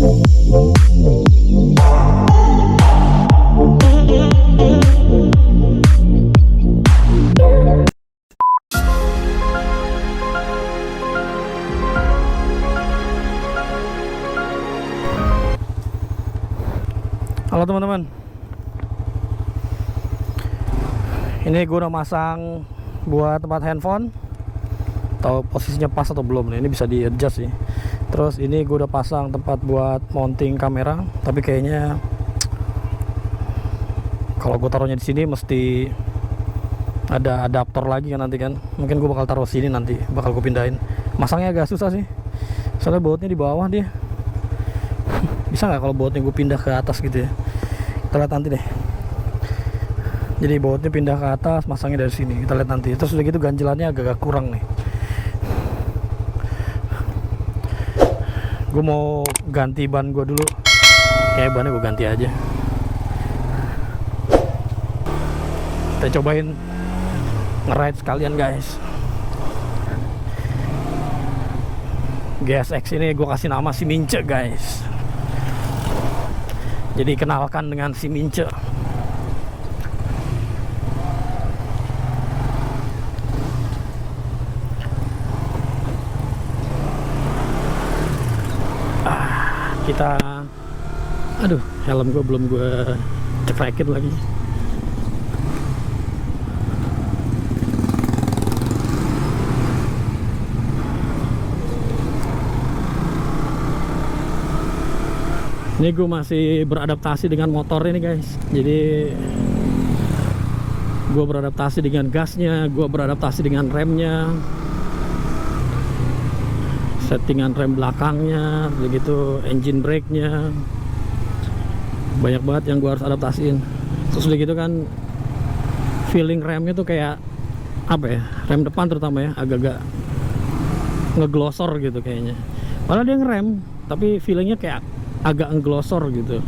Halo teman-teman, ini gue udah masang buat tempat handphone. Tahu posisinya pas atau belum nih? Ini bisa di adjust sih. Terus ini gue udah pasang tempat buat mounting kamera, tapi kayaknya kalau gue taruhnya di sini mesti ada adaptor lagi kan nanti kan. Mungkin gue bakal taruh sini nanti, bakal gue pindahin. Masangnya agak susah sih, soalnya bautnya di bawah dia. Bisa nggak kalau bautnya gue pindah ke atas gitu ya? Kita lihat nanti deh. Jadi bautnya pindah ke atas, masangnya dari sini. Kita lihat nanti. Terus udah gitu ganjelannya agak kurang nih. Gue mau ganti ban gue dulu. Kayak bannya gue ganti aja. Kita cobain nge-ride sekalian guys. GSX ini gue kasih nama si Mince guys. Jadi kenalkan dengan si Mince. Kita, aduh, helm gue belum gue ceprekin lagi. Ini gue masih beradaptasi dengan motor ini guys. Jadi gue beradaptasi dengan gasnya, gue beradaptasi dengan remnya, settingan rem belakangnya, begitu engine brake-nya. Banyak banget yang gue harus adaptasiin. Terus udah gitu kan feeling remnya tuh kayak apa ya, rem depan terutama ya, agak-agak ngeglosor gitu kayaknya. Padahal dia ngerem, tapi feelingnya kayak agak ngeglosor gitu.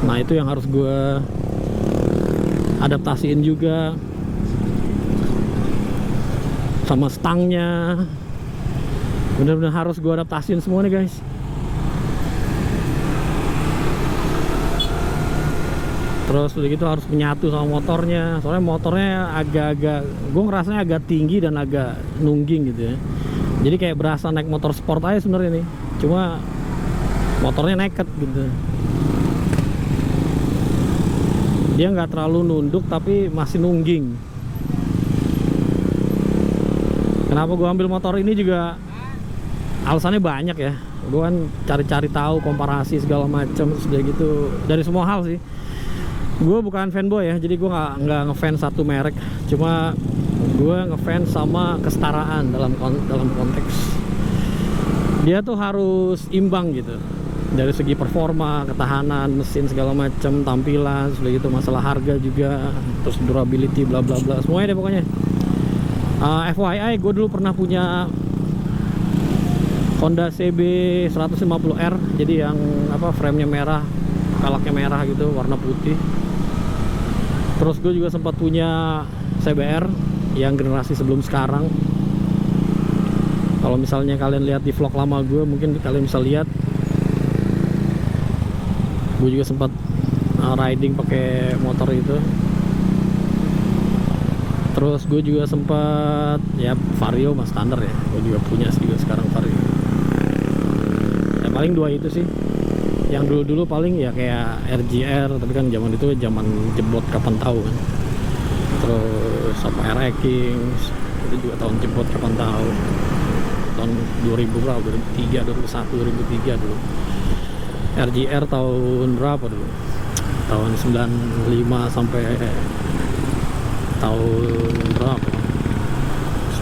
Nah itu yang harus gue adaptasiin juga. Sama stangnya, bener-bener harus gue adaptasiin semua nih guys. Terus udah gitu harus menyatu sama motornya. Soalnya motornya agak-agak, gue ngerasanya agak tinggi dan agak nungging gitu ya. Jadi kayak berasa naik motor sport aja sebenarnya nih. Cuma motornya naked gitu. Dia nggak terlalu nunduk tapi masih nungging. Kenapa gue ambil motor ini juga alasannya banyak ya. Gue kan cari-cari tahu, komparasi segala macam, sudah gitu dari semua hal sih. Gue bukan fanboy ya, jadi gue nggak ngefans satu merek. Cuma gue ngefans sama kesetaraan dalam konteks dia tuh harus imbang gitu. Dari segi performa, ketahanan, mesin segala macam, tampilan, sudah gitu masalah harga juga, terus durability bla bla bla, semuanya deh pokoknya. FYI, gue dulu pernah punya Honda CB 150R, jadi yang apa frame-nya merah, velgnya merah gitu, warna putih. Terus gue juga sempat punya CBR yang generasi sebelum sekarang. Kalau misalnya kalian lihat di vlog lama gue, mungkin kalian bisa lihat gue juga sempat riding pakai motor itu. Terus gue juga sempat ya Vario mas standar ya, gue juga punya juga sekarang Vario. Ya paling dua itu sih. Yang dulu-dulu paling ya kayak RGR, tapi kan zaman itu zaman jebot kapan tahu kan. Terus apa RX Kings, itu juga tahun jebot kapan tahu. Tahun 2000 berapa? 2003, 2001, 2003 dulu. RGR tahun berapa dulu? Tahun 95 sampai tahun berapa?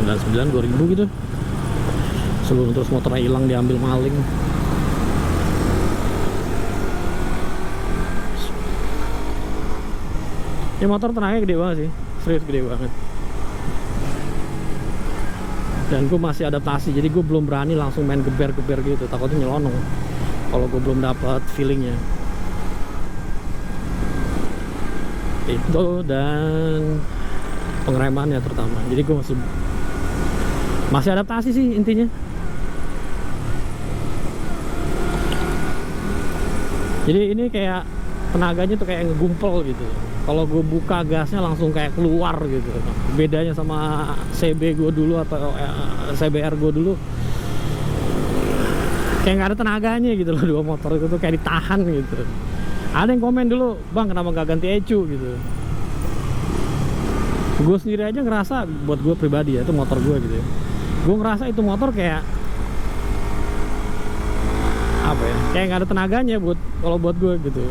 99, 2000 gitu. Sebelum terus motornya hilang diambil maling. Ini motor tenaganya gede banget sih, serius gede banget. Dan gue masih adaptasi, jadi gue belum berani langsung main geber-geber gitu, takutnya nyelonong kalau gue belum dapat feelingnya itu, dan pengeremannya terutama. Jadi gue masih adaptasi sih intinya. Jadi ini kayak tenaganya tuh kayak ngegumpel gitu. Kalau gue buka gasnya langsung kayak keluar gitu. Bedanya sama CB gue dulu atau CBR gue dulu, kayak nggak ada tenaganya gitu loh. Dua motor itu tuh kayak ditahan gitu. Ada yang komen dulu, bang kenapa nggak ganti ECU gitu. Gue sendiri aja ngerasa, buat gue pribadi ya, itu motor gue gitu ya, gue ngerasa itu motor kayak apa ya, kayak nggak ada tenaganya kalau buat gue gitu.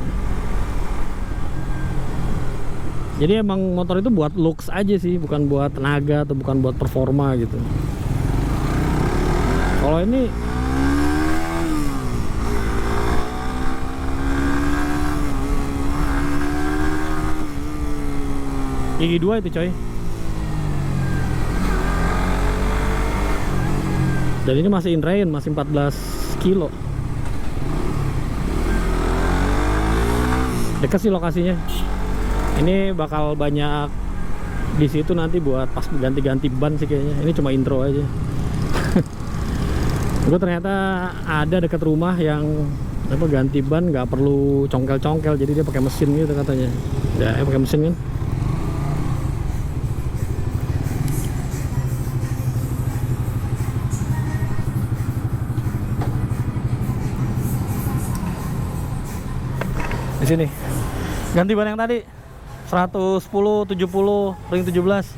Jadi emang motor itu buat looks aja sih, bukan buat tenaga atau bukan buat performa gitu. Kalau ini gigi 2 itu coy. Dan ini masih inrain, masih 14 kilo. Dekat sih lokasinya. Ini bakal banyak di situ nanti buat pas ganti-ganti ban sih kayaknya. Ini cuma intro aja. Gue ternyata ada dekat rumah yang apa ganti ban nggak perlu congkel-congkel, jadi dia pakai mesin gitu katanya. Ya, pakai mesin kan. Di sini ganti ban yang tadi 110 70 ring 17.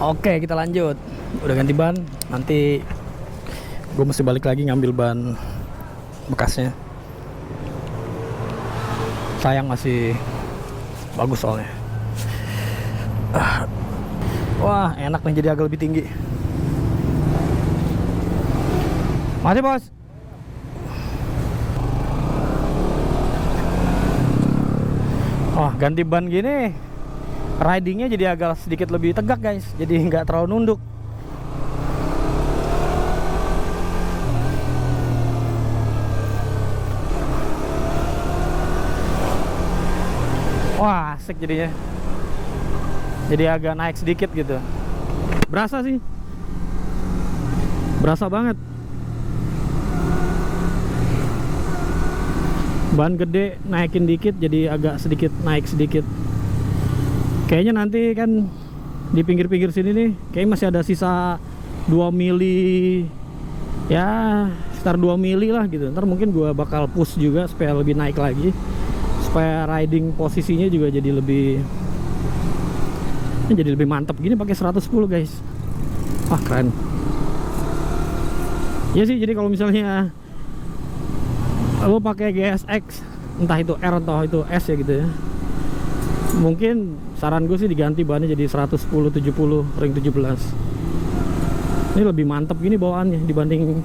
Oke, kita lanjut. Udah ganti ban, nanti gue mesti balik lagi ngambil ban bekasnya. Sayang masih bagus soalnya. Wah, enak nih jadi agak lebih tinggi. Mari bos. Oh, ganti ban gini ridingnya jadi agak sedikit lebih tegak guys, jadi nggak terlalu nunduk. Wah, asik jadinya, jadi agak naik sedikit gitu. Berasa sih, berasa banget. Ban gede naikin dikit jadi agak sedikit naik sedikit. Kayaknya nanti kan di pinggir-pinggir sini nih kayaknya masih ada sisa 2 mili, ya sekitar 2 mili lah gitu. Ntar mungkin gua bakal push juga supaya lebih naik lagi, supaya riding posisinya juga jadi lebih mantap gini pakai 110 guys. Wah keren ya sih. Jadi kalau misalnya lo pakai GSX, entah itu R atau itu S ya gitu ya, mungkin saran gue sih diganti bannya jadi 110 70 ring 17. Ini lebih mantap gini bawaannya dibanding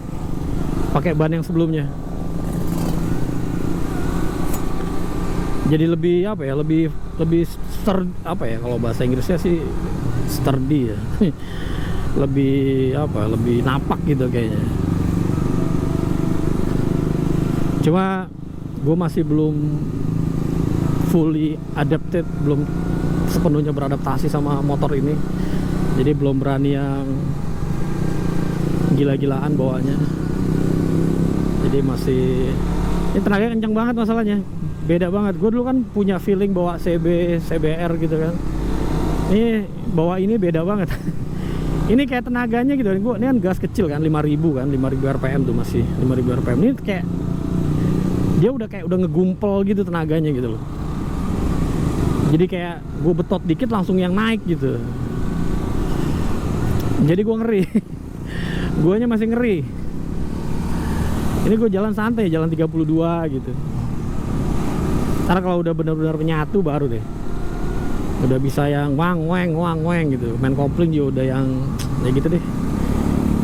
pakai ban yang sebelumnya. Jadi lebih apa ya, lebih apa ya, kalau bahasa Inggrisnya sih sturdy ya. Lebih apa, lebih napak gitu kayaknya. Cuma gue masih belum fully adapted, belum sepenuhnya beradaptasi sama motor ini, jadi belum berani yang gila-gilaan bawanya. Jadi masih, ini tenaga kencang banget masalahnya, beda banget. Gue dulu kan punya feeling bawa CBR gitu kan, ini bawa ini beda banget. Ini kayak tenaganya gitu. Ini kan gas kecil kan, 5000 kan, 5000 rpm tuh, masih 5000 rpm. Ini kayak dia udah ngegumpel gitu tenaganya gitu loh. Jadi kayak gue betot dikit langsung yang naik gitu. Jadi gue ngeri. Guanya masih ngeri. Ini gue jalan santai, jalan 32 gitu. Ntar kalau udah benar-benar menyatu baru deh. Udah bisa yang wang weng gitu. Main kopling juga udah yang ya gitu deh.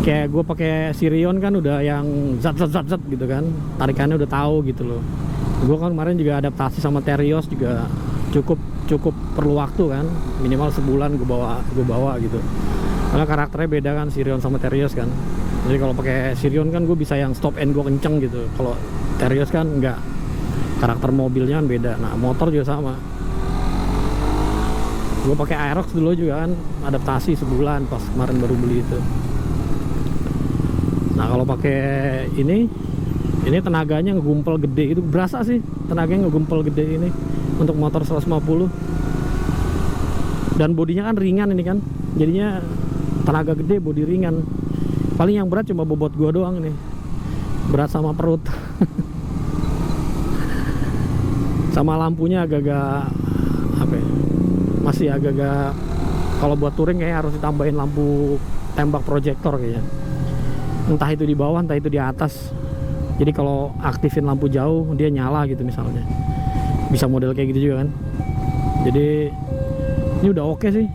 Kayak gue pakai Sirion kan udah yang zat gitu kan. Tarikannya udah tahu gitu loh. Gue kan kemarin juga adaptasi sama Terios juga cukup perlu waktu kan, minimal sebulan gue bawa gitu. Karena karakternya beda kan Sirion sama Terios kan. Jadi kalau pakai Sirion kan gue bisa yang stop and go kenceng gitu. Kalau Terios kan enggak. Karakter mobilnya kan beda. Nah, motor juga sama. Gue pakai Aerox dulu juga kan, adaptasi sebulan pas kemarin baru beli itu. Nah, kalau pakai ini tenaganya ngegumpel gede, itu berasa sih tenaganya ngegumpel gede ini untuk motor 150. Dan bodinya kan ringan ini kan, jadinya tenaga gede, bodi ringan. Paling yang berat cuma bobot gua doang nih, berat sama perut. Sama lampunya agak-agak apa ya, masih agak-agak, kalau buat touring kayaknya harus ditambahin lampu tembak proyektor kayaknya, entah itu di bawah entah itu di atas. Jadi kalau aktifin lampu jauh dia nyala gitu misalnya, bisa model kayak gitu juga kan. Jadi ini udah oke sih.